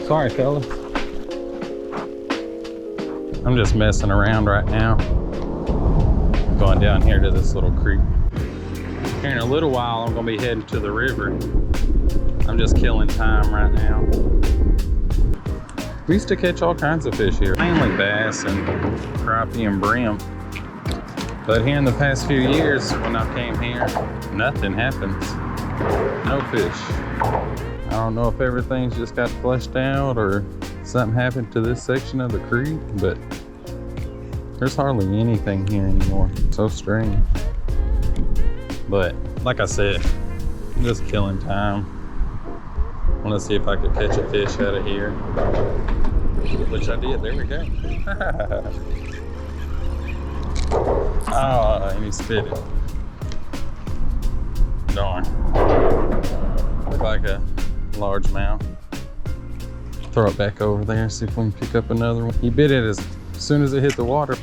Sorry, fellas. I'm just messing around right now. Going down here to this little creek. Here in a little while, I'm gonna be heading to the river. I'm just killing time right now. We used to catch all kinds of fish here, mainly bass and crappie and brim. But here in the past few years, when I came here, nothing happens. No fish. I don't know if everything's just got flushed out or something happened to this section of the creek, but there's hardly anything here anymore. So strange. But like I said, I'm just killing time. I want to see if I could catch a fish out of here, which I did. There we go. Oh, and he spit it. Darn. Look like a largemouth. Throw it back over there, see if we can pick up another one. He bit it as soon as it hit the water.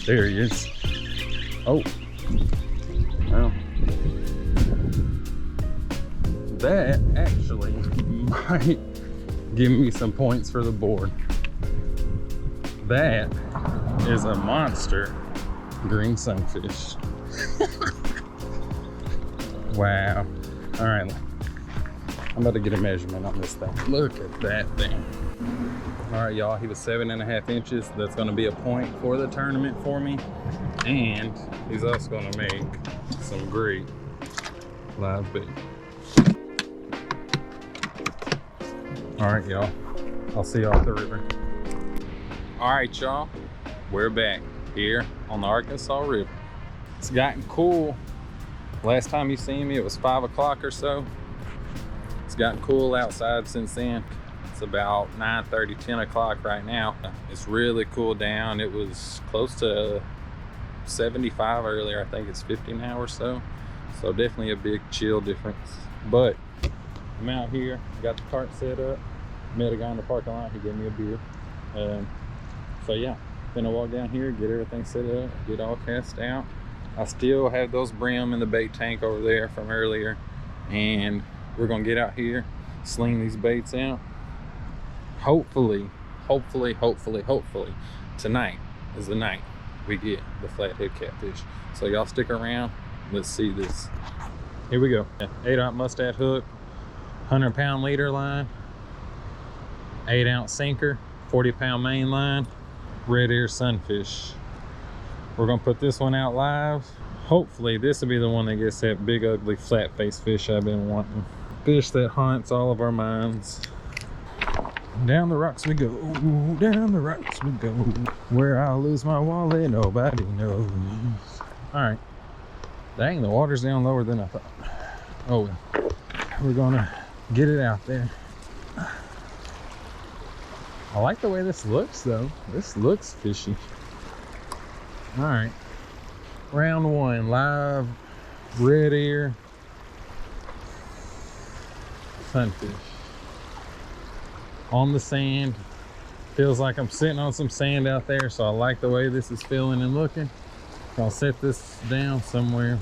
There he is. Oh. Well. That actually might give me some points for the board. That is a monster green sunfish. Wow. All right, I'm about to get a measurement on this thing. Look at that thing. All right, y'all, he was 7.5 inches. That's gonna be a point for the tournament for me. And he's also gonna make some great live bait. All right, y'all, I'll see y'all at the river. All right, y'all, we're back here on the Arkansas River. It's gotten cool. Last time you seen me, it was 5 o'clock or so. It's gotten cool outside since then. It's about 9:30, 10 o'clock right now. It's really cooled down. It was close to 75 earlier. I think it's 50 now or so. So definitely a big chill difference. But I'm out here, got the cart set up. Met a guy in the parking lot, he gave me a beer. So yeah, gonna walk down here, get everything set up, get all cast out. I still have those brim in the bait tank over there from earlier, and we're gonna get out here, sling these baits out. Hopefully, tonight is the night we get the flathead catfish. So y'all stick around, let's see this. Here we go. 8-ounce mustad hook, 100-pound leader line, 8-ounce sinker, 40-pound main line, red ear sunfish. We're gonna put this one out live. Hopefully this will be the one that gets that big ugly flat face fish I've been wanting. Fish that haunts all of our minds. Down the rocks we go, down the rocks we go. Where I'll lose my wallet, nobody knows. All right, dang, the water's down lower than I thought. Oh well, we're gonna get it out there. I like the way this looks though. This looks fishy. All right, round one, live red ear sunfish on the sand. Feels like I'm sitting on some sand out there, so I like the way this is feeling and looking. I'll set this down somewhere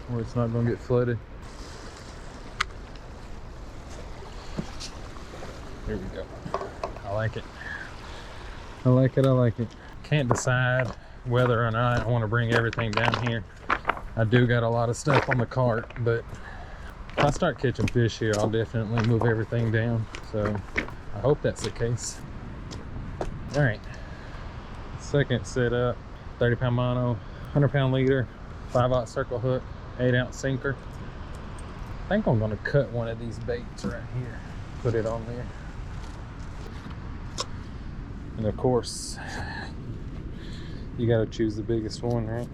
where it's not gonna get flooded. Here we go. I like it. I like it, I like it. Can't decide whether or not I want to bring everything down here. I do got a lot of stuff on the cart, but if I start catching fish here, I'll definitely move everything down. So I hope that's the case. All right, second setup, 30-pound mono, 100-pound leader, 5-aught circle hook, 8-ounce sinker. I think I'm gonna cut one of these baits right here, put it on there. And of course, you gotta choose the biggest one, right?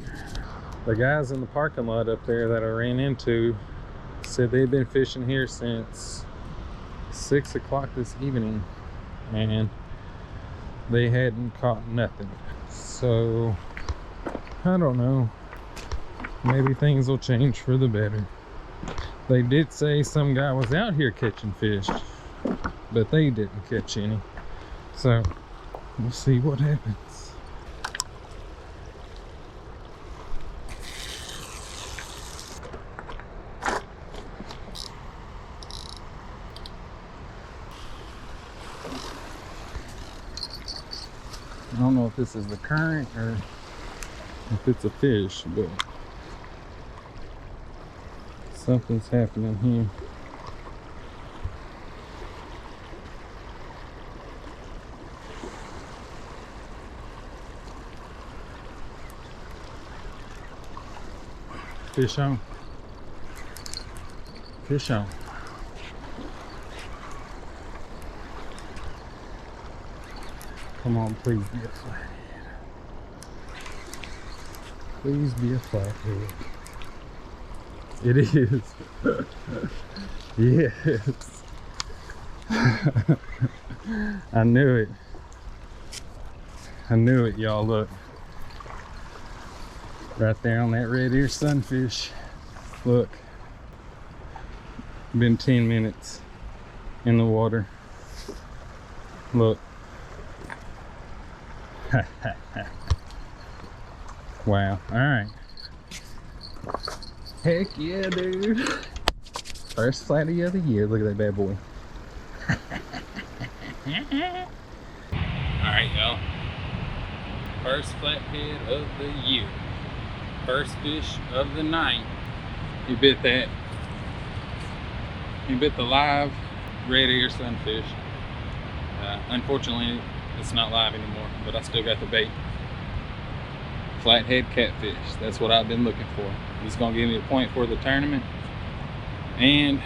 The guys in the parking lot up there that I ran into said they've been fishing here since 6 o'clock this evening and they hadn't caught nothing. So I don't know, maybe things will change for the better. They did say some guy was out here catching fish, but they didn't catch any. So we'll see what happens. don't know if this is the current or if it's a fish, but something's happening here. Fish on. Fish on. Come on, please be a flathead. Please be a flathead. It is. Yes. I knew it. I knew it, y'all. Look. Right there on that red ear sunfish. Look. Been 10 minutes in the water. Look. Wow. Alright. Heck yeah, dude. First flatty of the year. Look at that bad boy. Alright, y'all. First flathead of the year. First fish of the night. He bit that. He bit the live red ear sunfish. Unfortunately, it's not live anymore, but I still got the bait. Flathead catfish. That's what I've been looking for. He's gonna give me a point for the tournament. And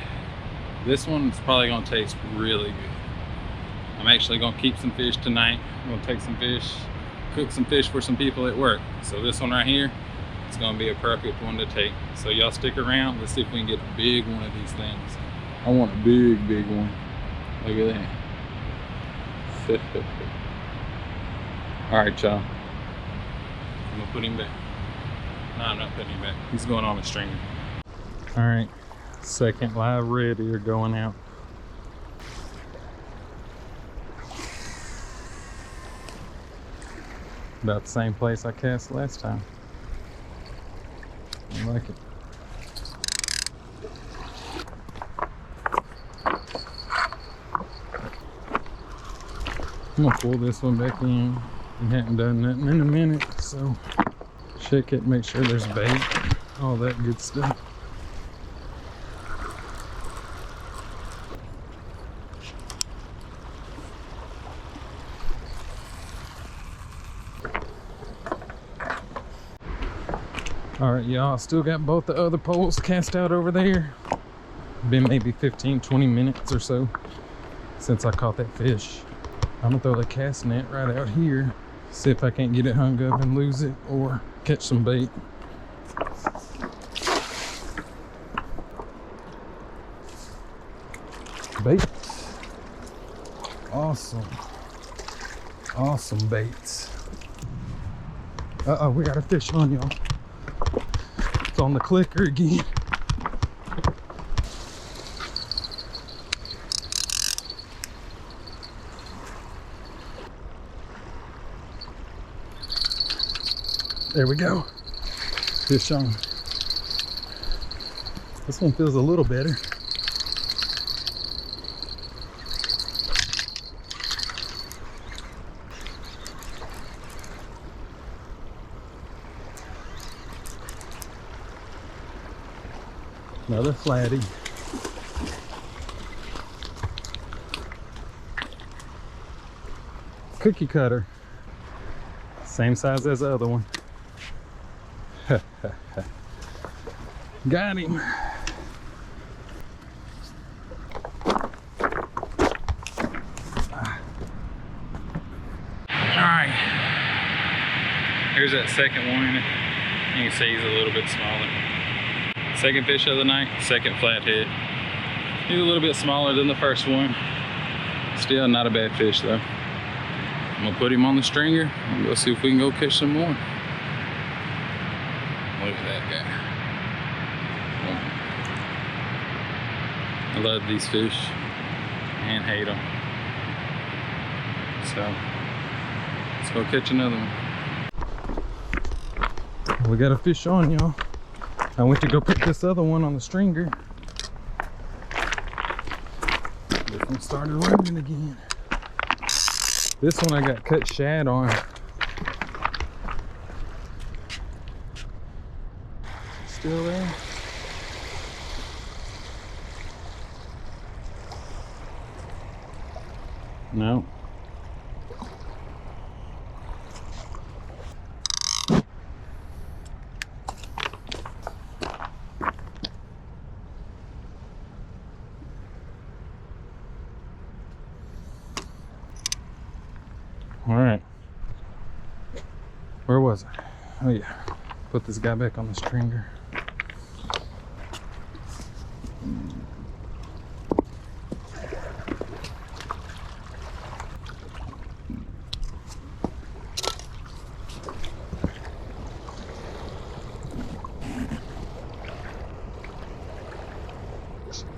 this one's probably gonna taste really good. I'm actually gonna keep some fish tonight. I'm gonna take some fish, cook some fish for some people at work. So this one right here, it's gonna be a perfect one to take. So y'all stick around. Let's see if we can get a big one of these things. I want a big one. Look at that. All right, y'all. I'm gonna put him back. No, I'm not putting him back. He's going on a stringer. All right, second live red ear going out. About the same place I cast last time. I like it. I'm gonna pull this one back in. We haven't done nothing in a minute, so check it, make sure there's bait, all that good stuff. All right, y'all, I still got both the other poles cast out over there. Been maybe 15-20 minutes or so since I caught that fish. I'm gonna throw the cast net right out here, see if I can't get it hung up and lose it, or catch some bait. Bait. Awesome. Awesome baits. Uh-oh, we got a fish on, y'all. It's on the clicker again. There we go. Fish on. This one feels a little better. Another flatty. Cookie cutter. Same size as the other one. Got him. Alright. Here's that second one. You can see he's a little bit smaller. Second fish of the night, second flathead. He's a little bit smaller than the first one. Still not a bad fish though. I'm gonna put him on the stringer and go see if we can go catch some more. Look at that guy. I love these fish and hate them. So let's go catch another one. We got a fish on, y'all. I went to go put this other one on the stringer. This one started running again. This one I got cut shad on still there? No. All right. Where was I? Oh yeah. Put this guy back on the stringer.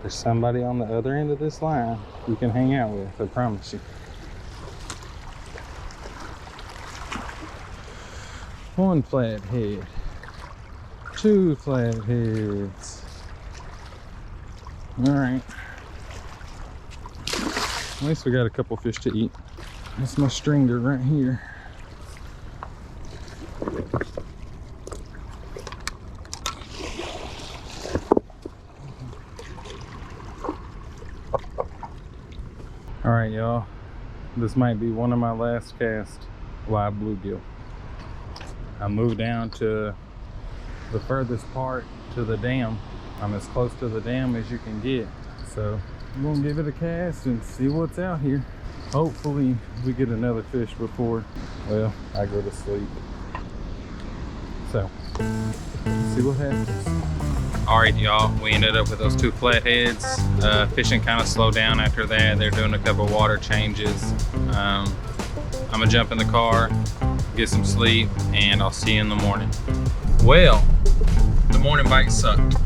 There's somebody on the other end of this line you can hang out with, I promise you. One flathead, two flatheads. All right. At least we got a couple fish to eat. That's my stringer right here. All right, y'all. This might be one of my last cast live bluegill. I moved down to the furthest part to the dam. I'm as close to the dam as you can get. So I'm gonna give it a cast and see what's out here. Hopefully we get another fish before, well, I go to sleep. So, let's see what happens. All right, y'all, we ended up with those two flatheads. Fishing kind of slowed down after that. They're doing a couple water changes. I'm gonna jump in the car, get some sleep, and I'll see you in the morning. Well, the morning bite sucked,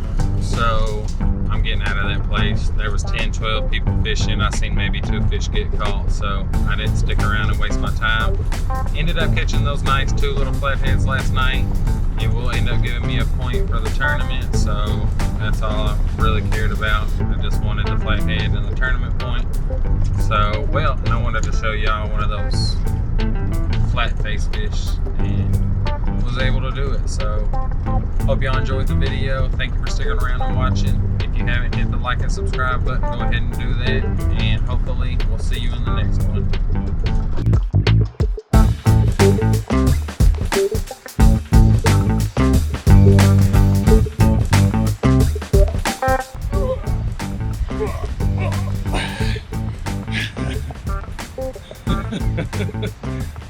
so I'm getting out of that place. There was 10, 12 people fishing. I seen maybe 2 fish get caught, so I didn't stick around and waste my time. Ended up catching those nice 2 little flatheads last night. It will end up giving me a point for the tournament, so that's all I really cared about. I just wanted the flathead and the tournament point. So, well, I wanted to show y'all one of those flat face fish and was able to do it. So hope y'all enjoyed the video. Thank you for sticking around and watching. If you haven't hit the like and subscribe button, go ahead and do that, and hopefully we'll see you in the next one.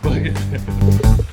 Look at that.